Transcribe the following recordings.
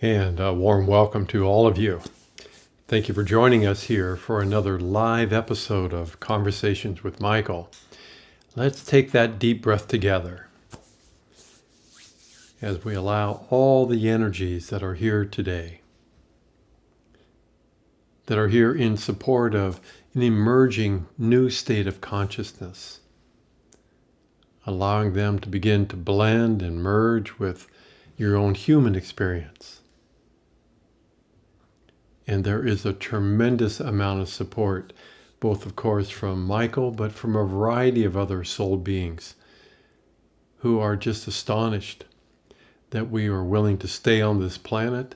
And a warm welcome to all of you. Thank you for joining us here for another live episode of Conversations with Michael. Let's take that deep breath together as we allow all the energies that are here today, that are here in support of an emerging new state of consciousness, allowing them to begin to blend and merge with your own human experience. And there is a tremendous amount of support, both of course from Michael, but from a variety of other soul beings who are just astonished that we are willing to stay on this planet,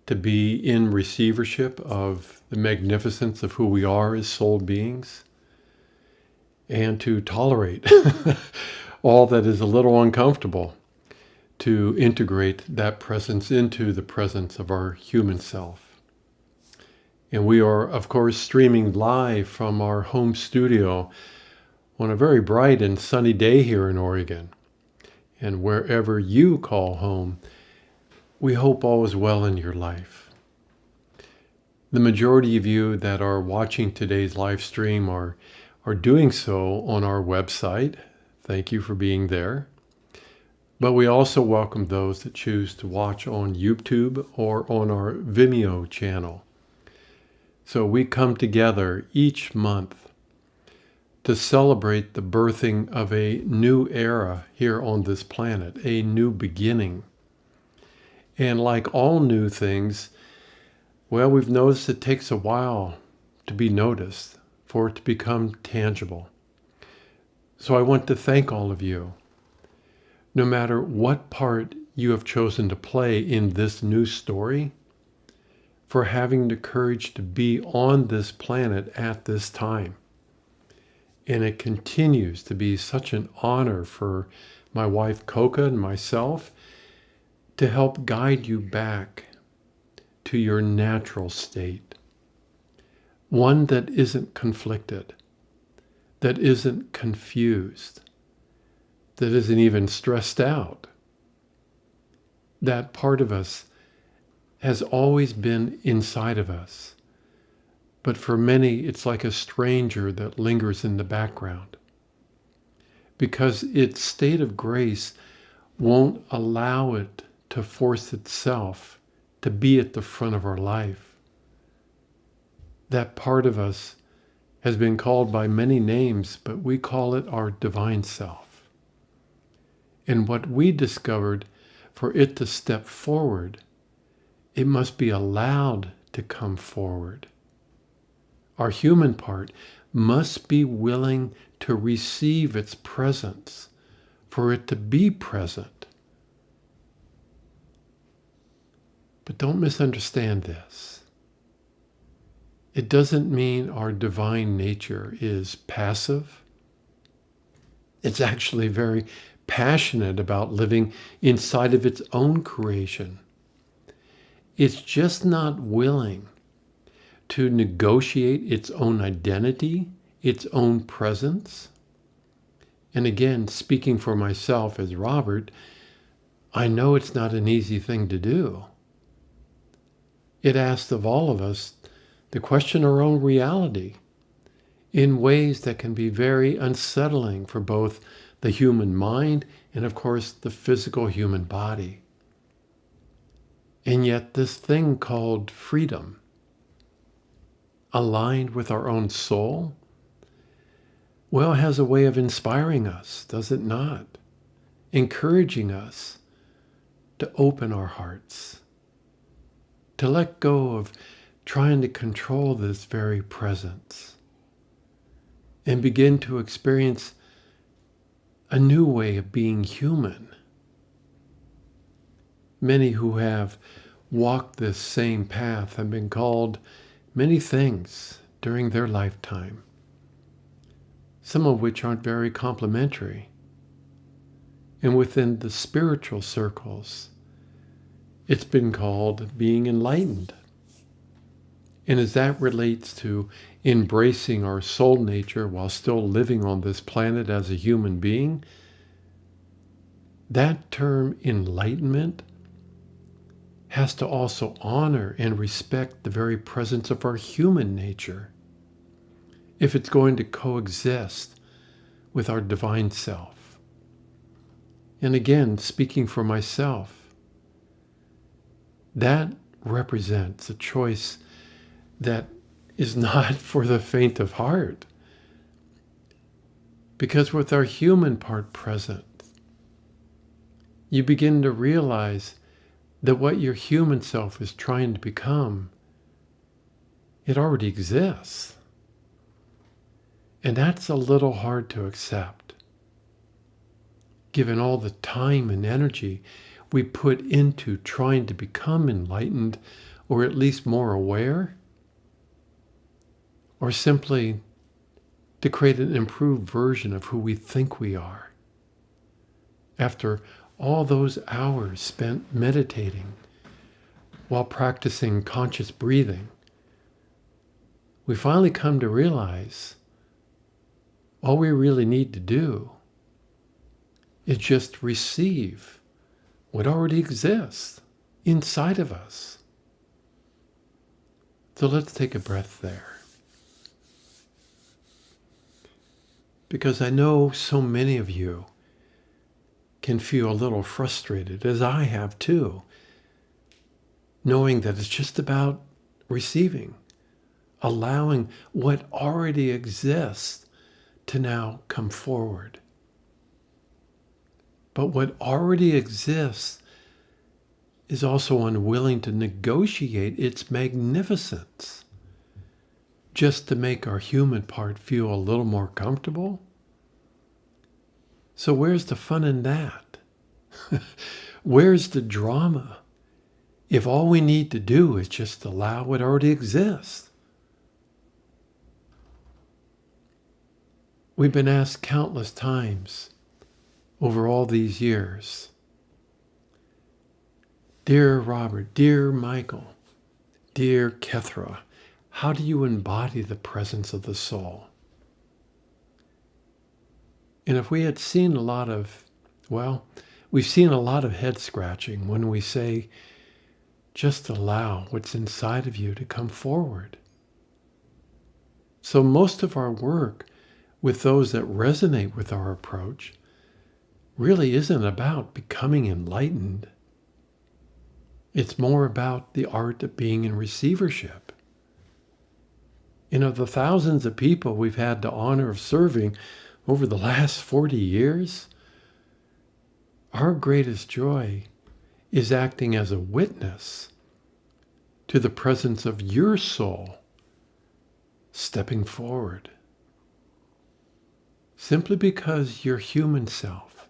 to be in receivership of the magnificence of who we are as soul beings, and to tolerate all that is a little uncomfortable, to integrate that presence into the presence of our human self. And we are, of course, streaming live from our home studio on a very bright and sunny day here in Oregon. And wherever you call home, we hope all is well in your life. The majority of you that are watching today's live stream are doing so on our website. Thank you for being there. But we also welcome those that choose to watch on YouTube or on our Vimeo channel. So we come together each month to celebrate the birthing of a new era here on this planet, a new beginning. And like all new things, well, we've noticed it takes a while to be noticed, for it to become tangible. So I want to thank all of you, no matter what part you have chosen to play in this new story, for having the courage to be on this planet at this time. And it continues to be such an honor for my wife Coca and myself to help guide you back to your natural state. One that isn't conflicted, that isn't confused, that isn't even stressed out. That part of us has always been inside of us. But for many, it's like a stranger that lingers in the background, because its state of grace won't allow it to force itself to be at the front of our life. That part of us has been called by many names, but we call it our divine self. And what we discovered, for it to step forward, it must be allowed to come forward. Our human part must be willing to receive its presence, for it to be present. But don't misunderstand this. It doesn't mean our divine nature is passive. It's actually very passionate about living inside of its own creation. It's just not willing to negotiate its own identity, its own presence. And again, speaking for myself as Robert, I know it's not an easy thing to do. It asks of all of us to question our own reality in ways that can be very unsettling for both the human mind and, of course, the physical human body. And yet this thing called freedom, aligned with our own soul, well, has a way of inspiring us, does it not? Encouraging us to open our hearts, to let go of trying to control this very presence, and begin to experience a new way of being human. Many who have walked this same path have been called many things during their lifetime, some of which aren't very complimentary. And within the spiritual circles, it's been called being enlightened. And as that relates to embracing our soul nature while still living on this planet as a human being, that term enlightenment has to also honor and respect the very presence of our human nature if it's going to coexist with our divine self. And again, speaking for myself, that represents a choice that is not for the faint of heart. Because with our human part present, you begin to realize that what your human self is trying to become, it already exists. And that's a little hard to accept, given all the time and energy we put into trying to become enlightened, or at least more aware, or simply to create an improved version of who we think we are. After all those hours spent meditating while practicing conscious breathing, we finally come to realize all we really need to do is just receive what already exists inside of us. So let's take a breath there. Because I know so many of you can feel a little frustrated, as I have too, knowing that it's just about receiving, allowing what already exists to now come forward. But what already exists is also unwilling to negotiate its magnificence just to make our human part feel a little more comfortable. So where's the fun in that? Where's the drama if all we need to do is just allow what already exists? We've been asked countless times over all these years, dear Robert, dear Michael, dear Kethra, how do you embody the presence of the soul? And if we had seen we've seen a lot of head scratching when we say, just allow what's inside of you to come forward. So most of our work with those that resonate with our approach really isn't about becoming enlightened. It's more about the art of being in receivership. And of the thousands of people we've had the honor of serving over the last 40 years, our greatest joy is acting as a witness to the presence of your soul stepping forward. Simply because your human self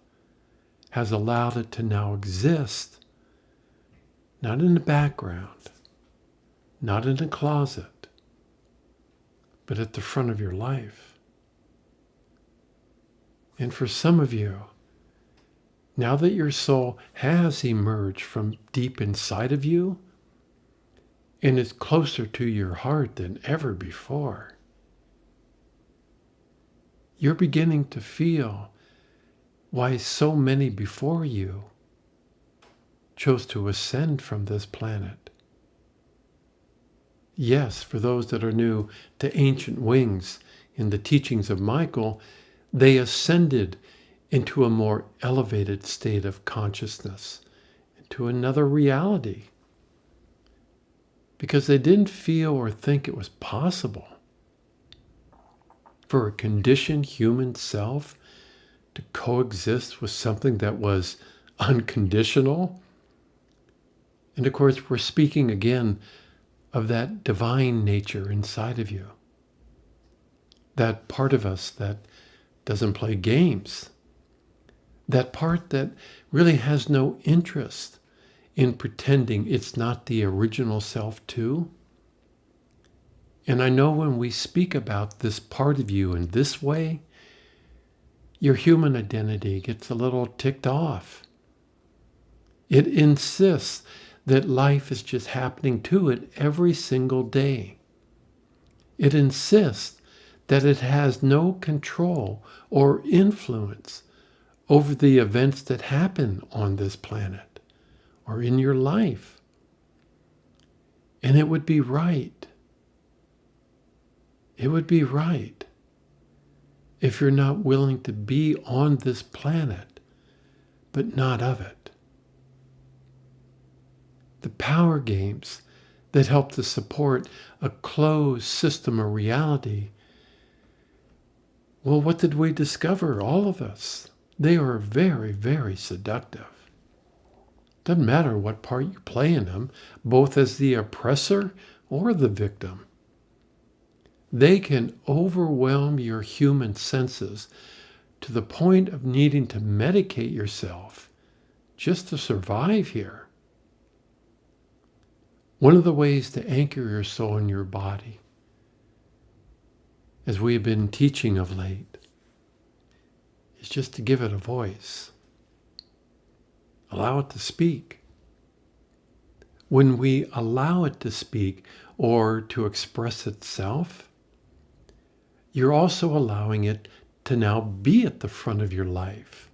has allowed it to now exist, not in the background, not in the closet, but at the front of your life. And for some of you, now that your soul has emerged from deep inside of you and is closer to your heart than ever before, you're beginning to feel why so many before you chose to ascend from this planet. Yes, for those that are new to Ancient Wings in the teachings of Michael, they ascended into a more elevated state of consciousness, into another reality, because they didn't feel or think it was possible for a conditioned human self to coexist with something that was unconditional. And of course, we're speaking again of that divine nature inside of you, that part of us that doesn't play games, that part that really has no interest in pretending it's not the original self too. And I know when we speak about this part of you in this way, your human identity gets a little ticked off. It insists that life is just happening to it every single day. It insists that it has no control or influence over the events that happen on this planet or in your life. And it would be right. It would be right if you're not willing to be on this planet, but not of it. The power games that help to support a closed system of reality, well, what did we discover, all of us? They are very, very seductive. Doesn't matter what part you play in them, both as the oppressor or the victim. They can overwhelm your human senses to the point of needing to medicate yourself just to survive here. One of the ways to anchor your soul in your body, as we have been teaching of late, is just to give it a voice. Allow it to speak. When we allow it to speak or to express itself, you're also allowing it to now be at the front of your life.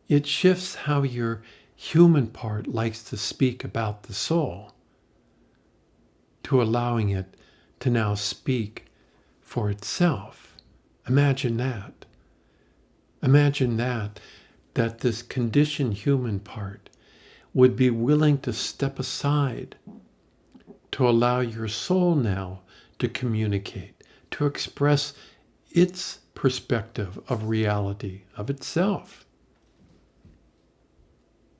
It shifts how your human part likes to speak about the soul to allowing it to now speak for itself. Imagine that. Imagine that this conditioned human part would be willing to step aside to allow your soul now to communicate, to express its perspective of reality, of itself.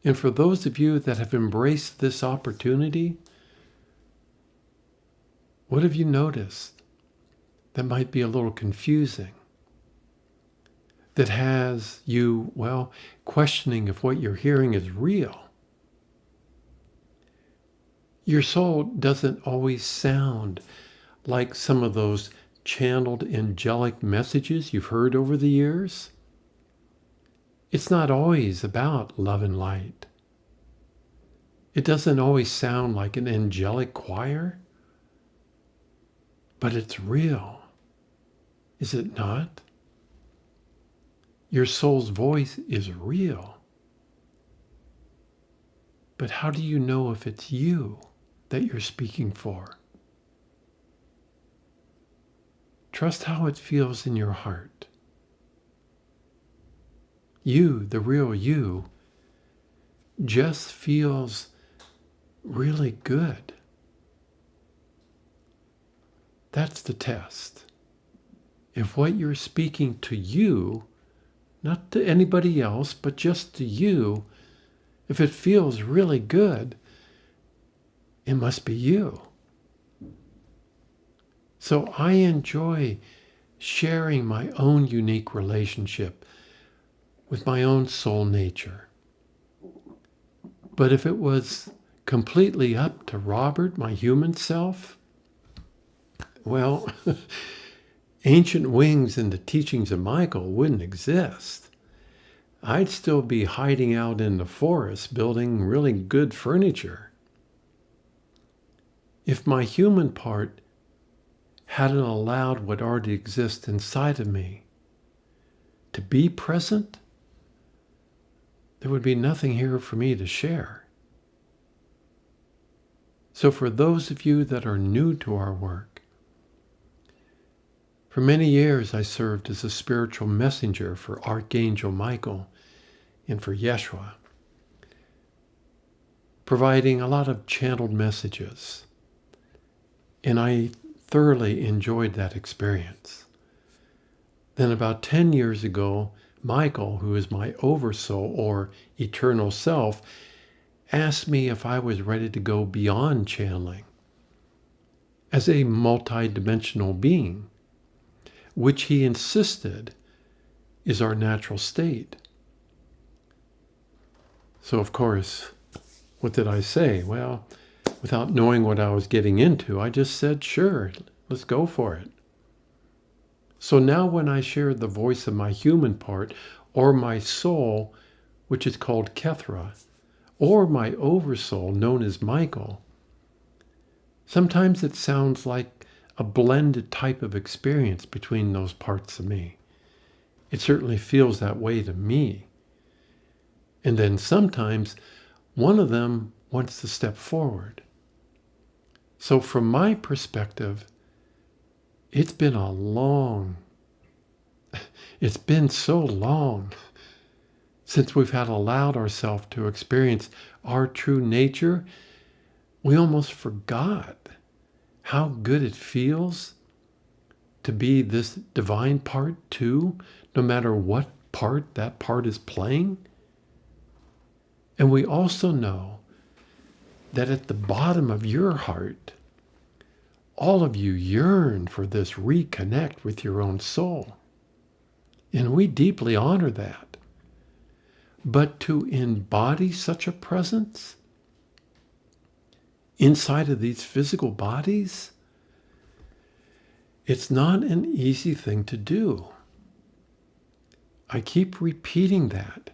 And for those of you that have embraced this opportunity, what have you noticed that might be a little confusing? That has you, well, questioning if what you're hearing is real. Your soul doesn't always sound like some of those channeled angelic messages you've heard over the years. It's not always about love and light. It doesn't always sound like an angelic choir, but it's real, is it not? Your soul's voice is real. But how do you know if it's you that you're speaking for? Trust how it feels in your heart. You, the real you, just feels really good. That's the test. If what you're speaking to you, not to anybody else, but just to you, if it feels really good, it must be you. So I enjoy sharing my own unique relationship with my own soul nature. But if it was completely up to Robert, my human self, well, ancient wings and the teachings of Michael wouldn't exist. I'd still be hiding out in the forest building really good furniture. If my human part hadn't allowed what already exists inside of me to be present, there would be nothing here for me to share. So for those of you that are new to our work, for many years I served as a spiritual messenger for Archangel Michael and for Yeshua, providing a lot of channeled messages. And I thoroughly enjoyed that experience. Then about 10 years ago, Michael, who is my oversoul or eternal self, asked me if I was ready to go beyond channeling as a multidimensional being, which he insisted is our natural state. So of course, what did I say? Well, without knowing what I was getting into, I just said, sure, let's go for it. So now when I share the voice of my human part, or my soul, which is called Kethra, or my oversoul, known as Michael, sometimes it sounds like a blended type of experience between those parts of me. It certainly feels that way to me. And then sometimes one of them wants to step forward. So from my perspective, it's been it's been so long since we've had allowed ourselves to experience our true nature. We almost forgot how good it feels to be this divine part too, no matter what part that part is playing. And we also know that at the bottom of your heart, all of you yearn for this reconnect with your own soul. And we deeply honor that. But to embody such a presence inside of these physical bodies, it's not an easy thing to do. I keep repeating that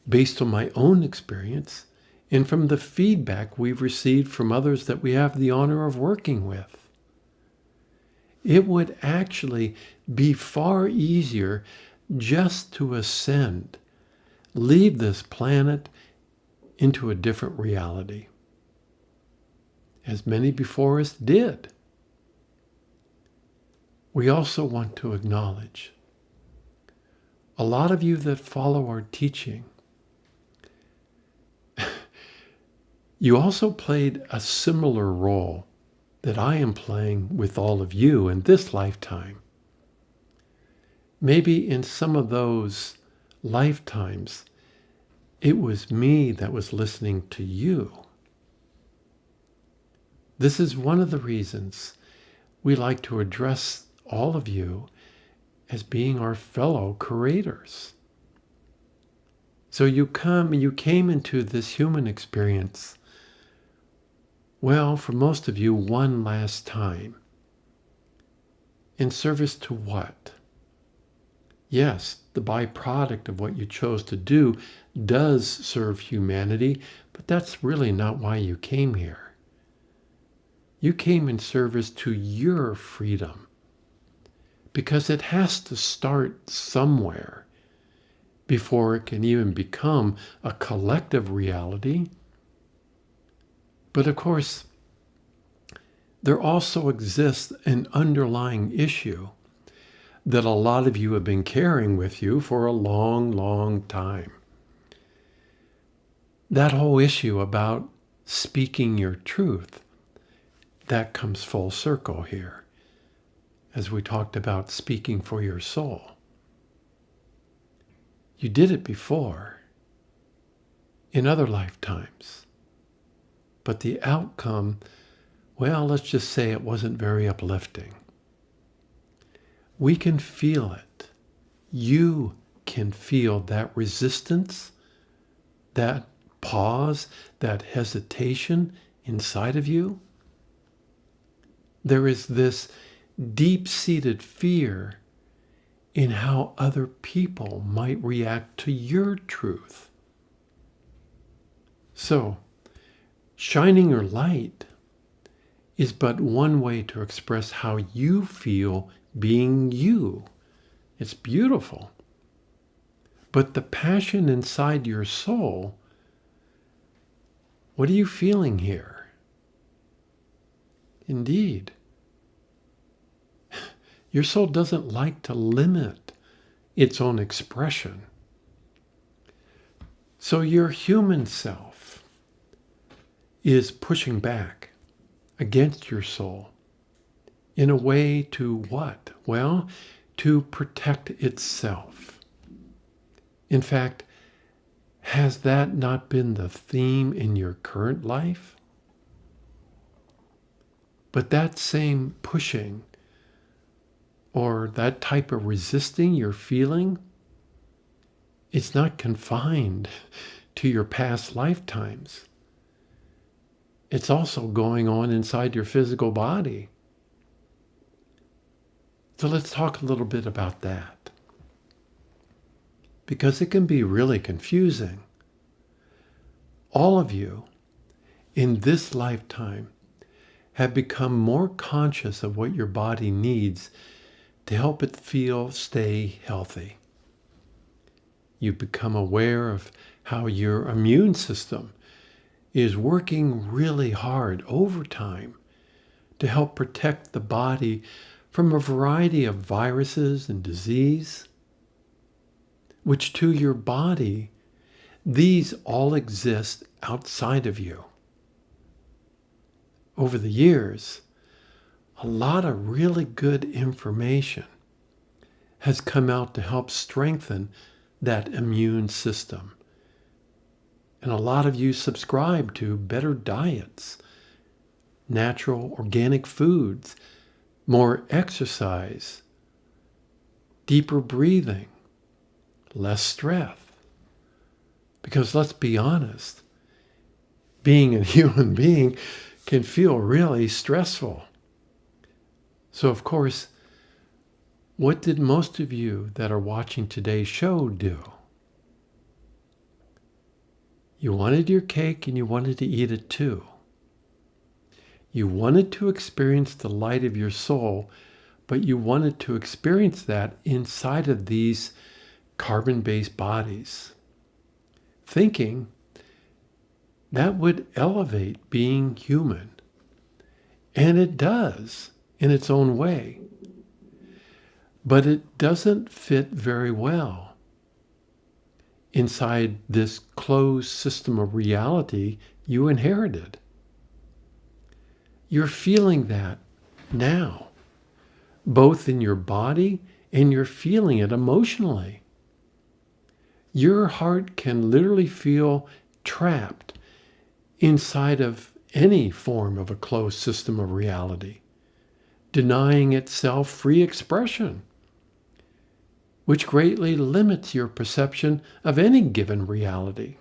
based on my own experience and from the feedback we've received from others that we have the honor of working with. It would actually be far easier just to ascend, leave this planet into a different reality, as many before us did. We also want to acknowledge a lot of you that follow our teaching, you also played a similar role that I am playing with all of you in this lifetime. Maybe in some of those lifetimes, it was me that was listening to you. This is one of the reasons we like to address all of you as being our fellow creators. So you came into this human experience, well, for most of you, one last time. In service to what? Yes, the byproduct of what you chose to do does serve humanity, but that's really not why you came here. You came in service to your freedom, because it has to start somewhere before it can even become a collective reality. But of course, there also exists an underlying issue that a lot of you have been carrying with you for a long, long time. That whole issue about speaking your truth, that comes full circle here, as we talked about speaking for your soul. You did it before, in other lifetimes. But the outcome, well, let's just say it wasn't very uplifting. We can feel it. You can feel that resistance, that pause, that hesitation inside of you. There is this deep-seated fear in how other people might react to your truth. So, shining your light is but one way to express how you feel being you. It's beautiful. But the passion inside your soul, what are you feeling here? Indeed, your soul doesn't like to limit its own expression. So your human self is pushing back against your soul in a way to what? Well, to protect itself. In fact, has that not been the theme in your current life? But that same pushing or that type of resisting you're feeling, it's not confined to your past lifetimes. It's also going on inside your physical body. So let's talk a little bit about that, because it can be really confusing. All of you in this lifetime have become more conscious of what your body needs to help it stay healthy. You become aware of how your immune system is working really hard over time to help protect the body from a variety of viruses and disease, which to your body, these all exist outside of you. Over the years, a lot of really good information has come out to help strengthen that immune system. And a lot of you subscribe to better diets, natural organic foods, more exercise, deeper breathing, less stress. Because let's be honest, being a human being can feel really stressful. So of course, what did most of you that are watching today's show do? You wanted your cake and you wanted to eat it too. You wanted to experience the light of your soul, but you wanted to experience that inside of these carbon-based bodies, thinking that would elevate being human. And it does in its own way. But it doesn't fit very well inside this closed system of reality you inherited. You're feeling that now, both in your body and you're feeling it emotionally. Your heart can literally feel trapped inside of any form of a closed system of reality, denying itself free expression, which greatly limits your perception of any given reality.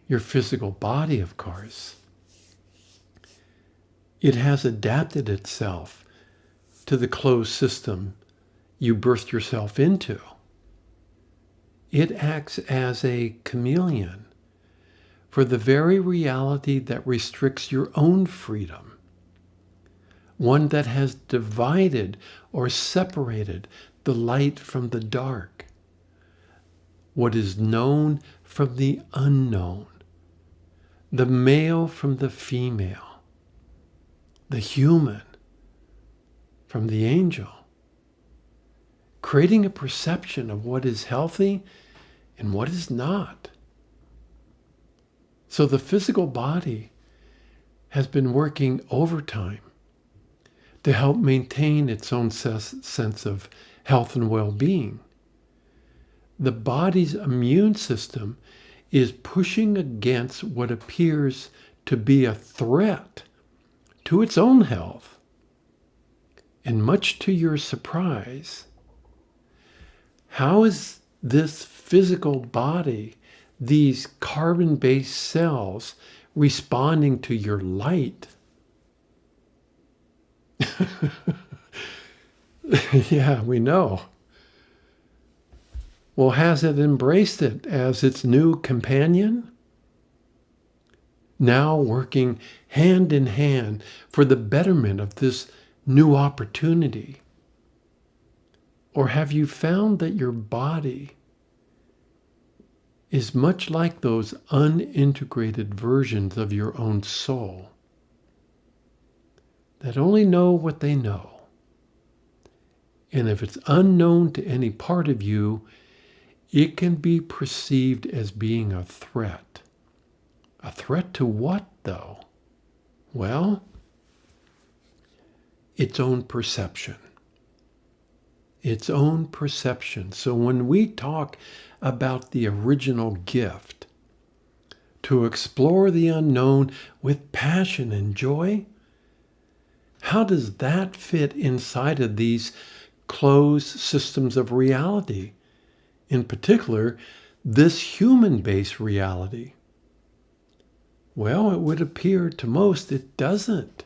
Your physical body, of course. It has adapted itself to the closed system you birthed yourself into. It acts as a chameleon for the very reality that restricts your own freedom, one that has divided or separated the light from the dark, what is known from the unknown, the male from the female, the human from the angel, creating a perception of what is healthy and what is not. So the physical body has been working overtime to help maintain its own sense of health and well-being. The body's immune system is pushing against what appears to be a threat to its own health. And much to your surprise, how is this physical body, these carbon-based cells, responding to your light? Yeah, we know. Well, has it embraced it as its new companion? Now working hand in hand for the betterment of this new opportunity? Or have you found that your body is much like those unintegrated versions of your own soul that only know what they know? And if it's unknown to any part of you, it can be perceived as being a threat. A threat to what, though? Well, its own perception. Its own perception. So when we talk about the original gift, to explore the unknown with passion and joy, how does that fit inside of these closed systems of reality? In particular, this human-based reality. Well, it would appear to most it doesn't.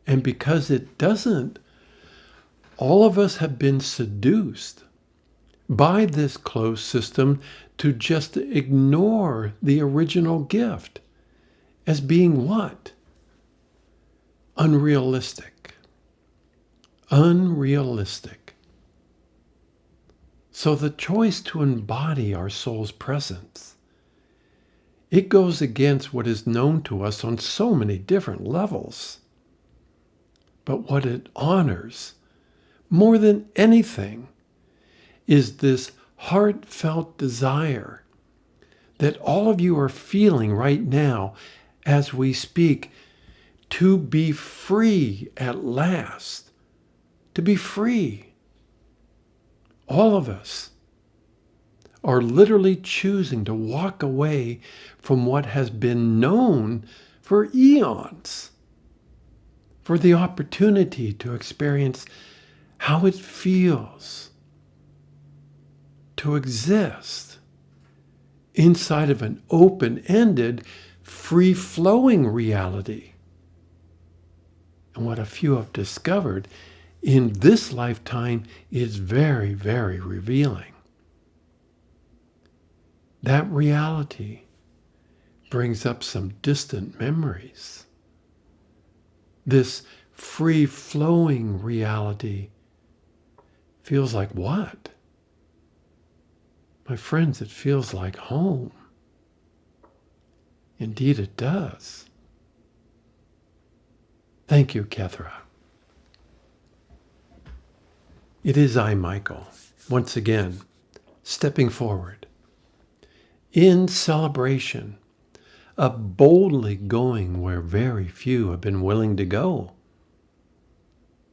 And because it doesn't, all of us have been seduced by this closed system to just ignore the original gift as being what? Unrealistic. Unrealistic. So the choice to embody our soul's presence It goes against what is known to us on so many different levels. But what it honors, more than anything, is this heartfelt desire that all of you are feeling right now as we speak, to be free at last. To be free. All of us are literally choosing to walk away from what has been known for eons, for the opportunity to experience how it feels to exist inside of an open-ended, free-flowing reality. And what a few have discovered in this lifetime is very, very revealing. That reality brings up some distant memories. This free-flowing reality feels like what? My friends, it feels like home. Indeed it does. Thank you, Kethra. It is I, Michael, once again, stepping forward in celebration of boldly going where very few have been willing to go,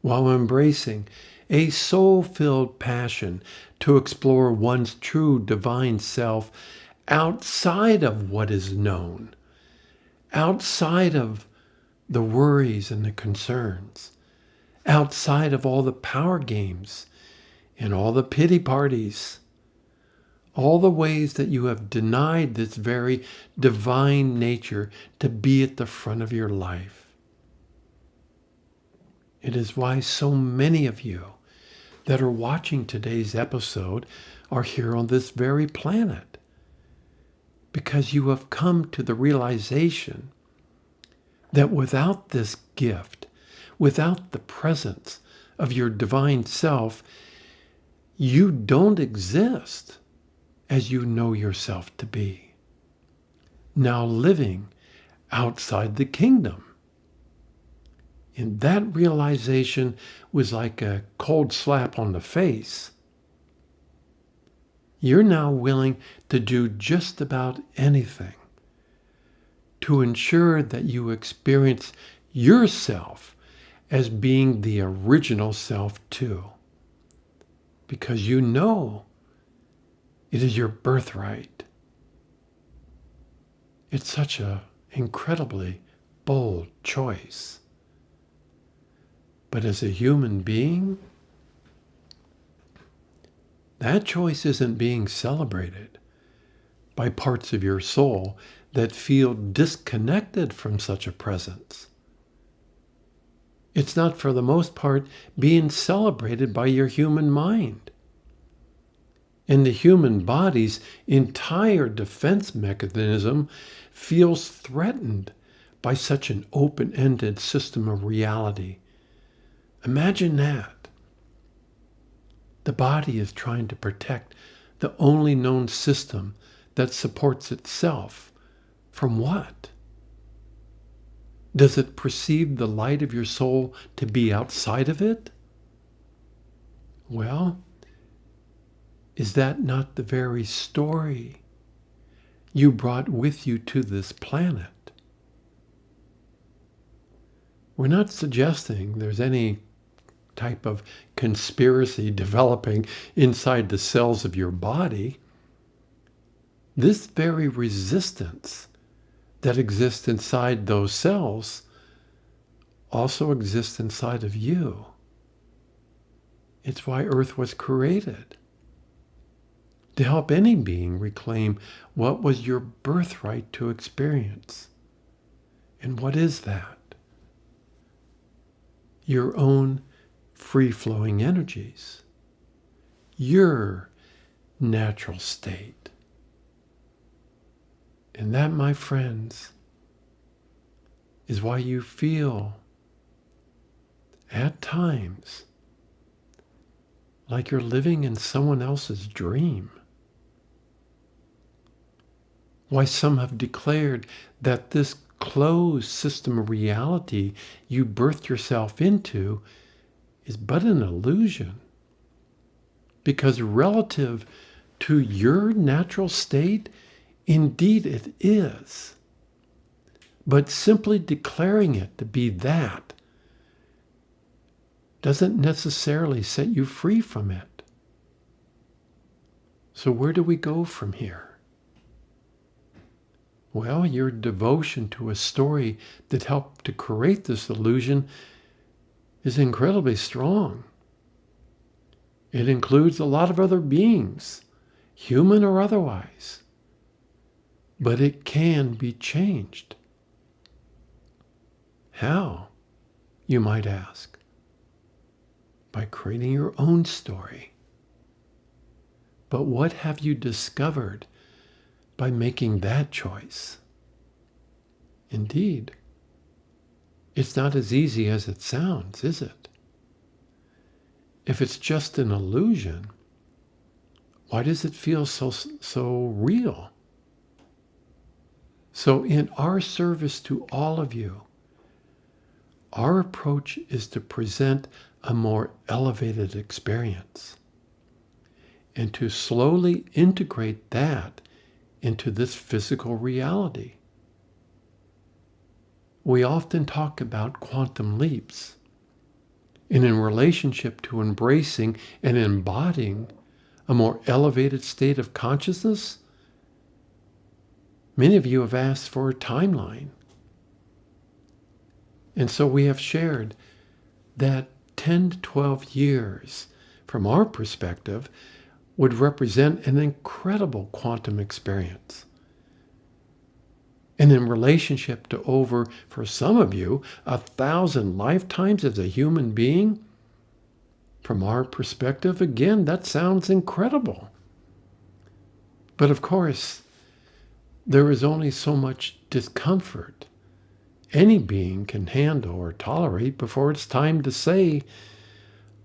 while embracing a soul-filled passion to explore one's true divine self outside of what is known, outside of the worries and the concerns, outside of all the power games and all the pity parties, all the ways that you have denied this very divine nature to be at the front of your life. It is why so many of you that are watching today's episode are here on this very planet, because you have come to the realization that without this gift, without the presence of your divine self, you don't exist as you know yourself to be, now living outside the kingdom. And that realization was like a cold slap on the face. You're now willing to do just about anything to ensure that you experience yourself as being the original self too, because you know it is your birthright. It's such an incredibly bold choice. But as a human being, that choice isn't being celebrated by parts of your soul that feel disconnected from such a presence. It's not, for the most part, being celebrated by your human mind. And the human body's entire defense mechanism feels threatened by such an open-ended system of reality. Imagine that. The body is trying to protect the only known system that supports itself. From what? Does it perceive the light of your soul to be outside of it? Well, is that not the very story you brought with you to this planet? We're not suggesting there's any type of conspiracy developing inside the cells of your body. This very resistance that exists inside those cells also exists inside of you. It's why Earth was created, to help any being reclaim what was your birthright to experience. And what is that? Your own free-flowing energies, your natural state. And that, my friends, is why you feel at times like you're living in someone else's dream. Why some have declared that this closed system of reality you birthed yourself into is but an illusion. Because relative to your natural state, indeed it is. But simply declaring it to be that doesn't necessarily set you free from it. So where do we go from here? Well, your devotion to a story that helped to create this illusion is incredibly strong. It includes a lot of other beings, human or otherwise. But it can be changed. How, you might ask? By creating your own story. But what have you discovered by making that choice? Indeed, it's not as easy as it sounds, is it? If it's just an illusion, why does it feel so real? So in our service to all of you, our approach is to present a more elevated experience and to slowly integrate that into this physical reality. We often talk about quantum leaps, and in relationship to embracing and embodying a more elevated state of consciousness, many of you have asked for a timeline. And so we have shared that 10 to 12 years, from our perspective, would represent an incredible quantum experience. And in relationship to over, for some of you, 1,000 lifetimes as a human being, from our perspective, again, that sounds incredible. But of course, there is only so much discomfort any being can handle or tolerate before it's time to say,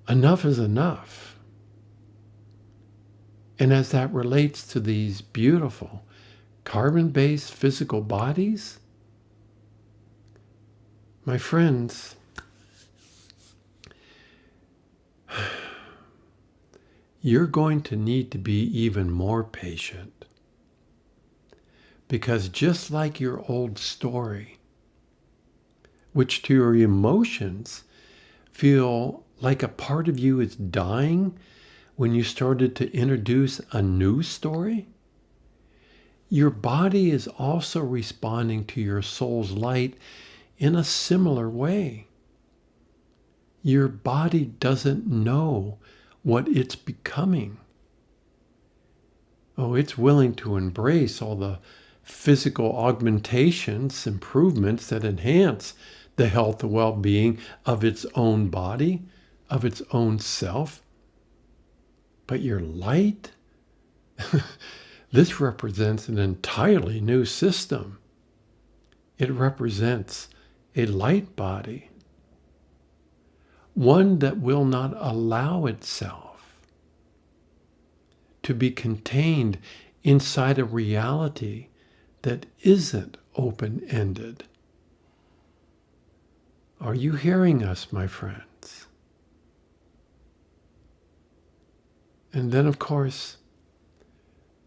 enough is enough. And as that relates to these beautiful carbon-based physical bodies, my friends, you're going to need to be even more patient. Because just like your old story, which to your emotions feel like a part of you is dying when you started to introduce a new story, your body is also responding to your soul's light in a similar way. Your body doesn't know what it's becoming. Oh, it's willing to embrace all the physical augmentations, improvements that enhance the health and well-being of its own body, of its own self. But your light, this represents an entirely new system. It represents a light body, one that will not allow itself to be contained inside a reality that isn't open-ended. Are you hearing us, my friends? And then, of course,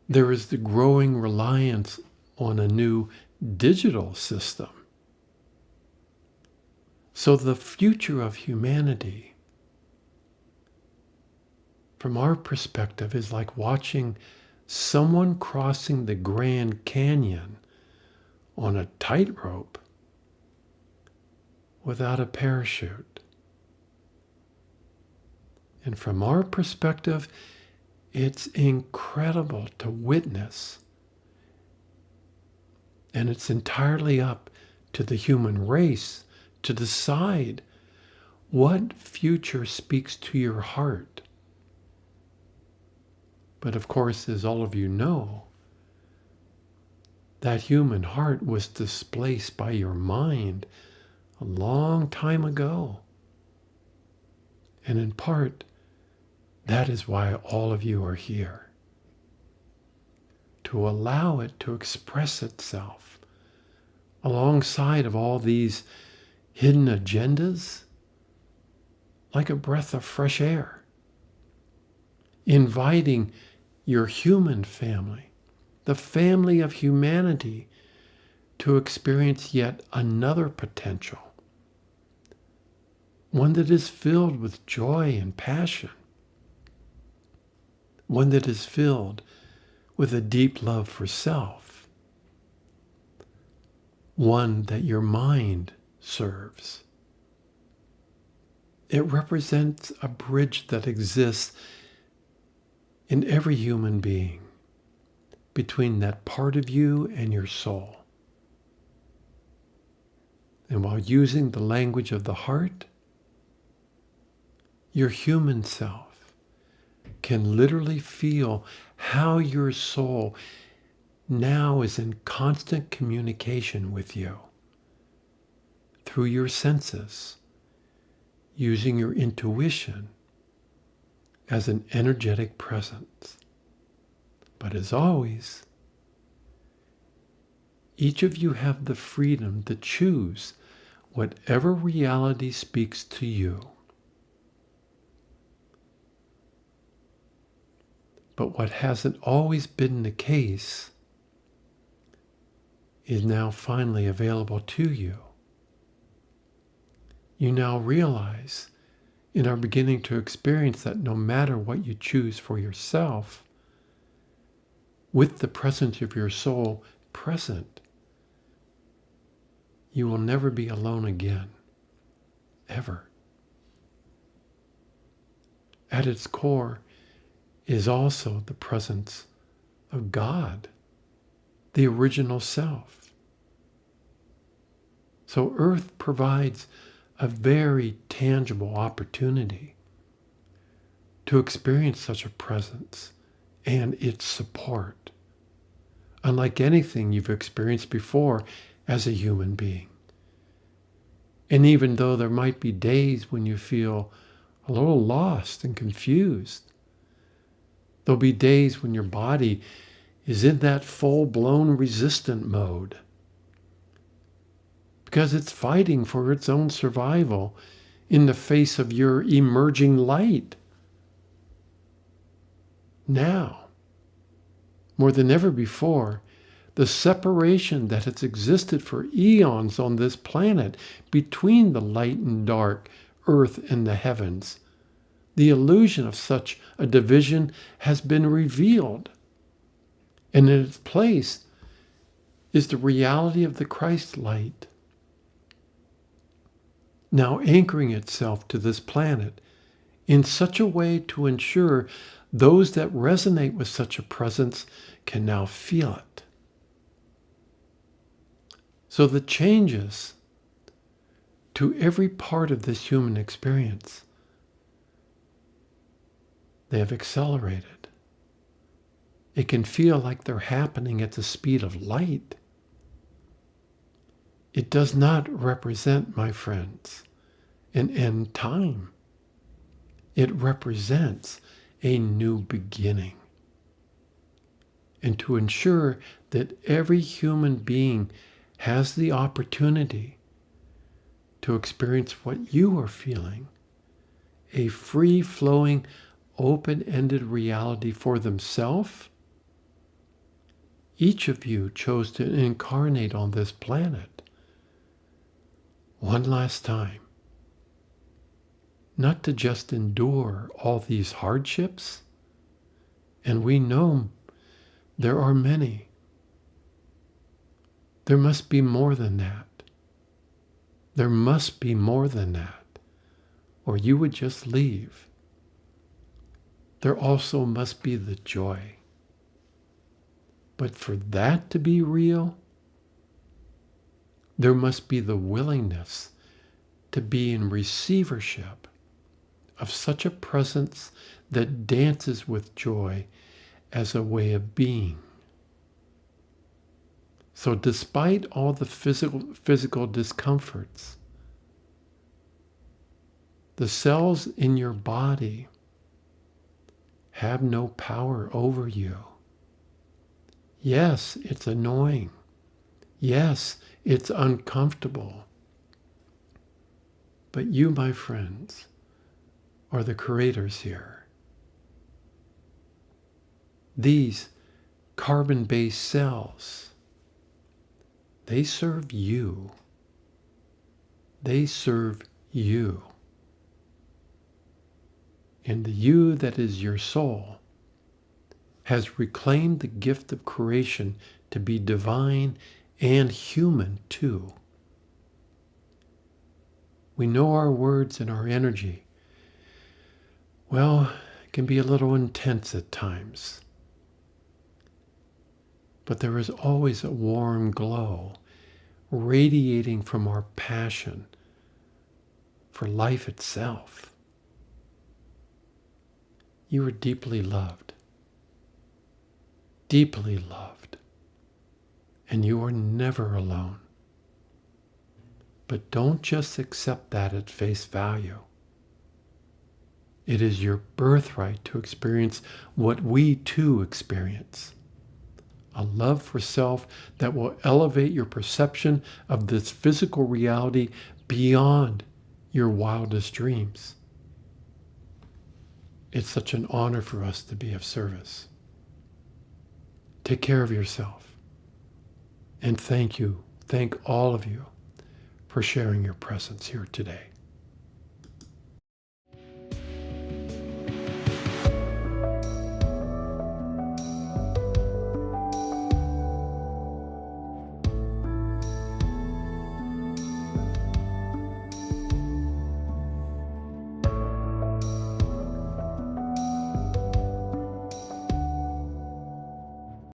there is the growing reliance on a new digital system. So the future of humanity, from our perspective, is like watching someone crossing the Grand Canyon on a tightrope without a parachute. And from our perspective, it's incredible to witness. And it's entirely up to the human race to decide what future speaks to your heart. But of course, as all of you know, that human heart was displaced by your mind a long time ago. And in part, that is why all of you are here. to allow it to express itself alongside of all these hidden agendas like a breath of fresh air, inviting your human family, the family of humanity, to experience yet another potential, one that is filled with joy and passion, one that is filled with a deep love for self, one that your mind serves. It represents a bridge that exists in every human being between that part of you and your soul. And while using the language of the heart, your human self can literally feel how your soul now is in constant communication with you through your senses, using your intuition as an energetic presence. But as always, each of you have the freedom to choose whatever reality speaks to you. But what hasn't always been the case is now finally available to you. You now realize and are beginning to experience that no matter what you choose for yourself, with the presence of your soul present, you will never be alone again, ever. At its core is also the presence of God, the original self. So Earth provides a very tangible opportunity to experience such a presence and its support, unlike anything you've experienced before as a human being. And even though there might be days when you feel a little lost and confused, there'll be days when your body is in that full-blown resistant mode because it's fighting for its own survival in the face of your emerging light. Now, more than ever before, the separation that has existed for eons on this planet between the light and dark, earth and the heavens, the illusion of such a division has been revealed. And in its place is the reality of the Christ light, now anchoring itself to this planet in such a way to ensure those that resonate with such a presence can now feel it. So the changes to every part of this human experience, they have accelerated. It can feel like they're happening at the speed of light. It does not represent, my friends, an end time. It represents a new beginning. And to ensure that every human being has the opportunity to experience what you are feeling, a free-flowing, open-ended reality for themselves, each of you chose to incarnate on this planet one last time, not to just endure all these hardships, and we know there are many. There must be more than that. There must be more than that, or you would just leave. There also must be the joy. But for that to be real, there must be the willingness to be in receivership of such a presence that dances with joy as a way of being. So despite all the physical discomforts, the cells in your body have no power over you. Yes, it's annoying. Yes, it's uncomfortable. But you, my friends, are the creators here. These carbon-based cells, they serve you. They serve you. And the you that is your soul has reclaimed the gift of creation to be divine and human too. We know our words and our energy, well, it can be a little intense at times. But there is always a warm glow radiating from our passion for life itself. You are deeply loved. Deeply loved. And you are never alone. But don't just accept that at face value. It is your birthright to experience what we too experience. A love for self that will elevate your perception of this physical reality beyond your wildest dreams. It's such an honor for us to be of service. Take care of yourself. And thank you, thank all of you for sharing your presence here today.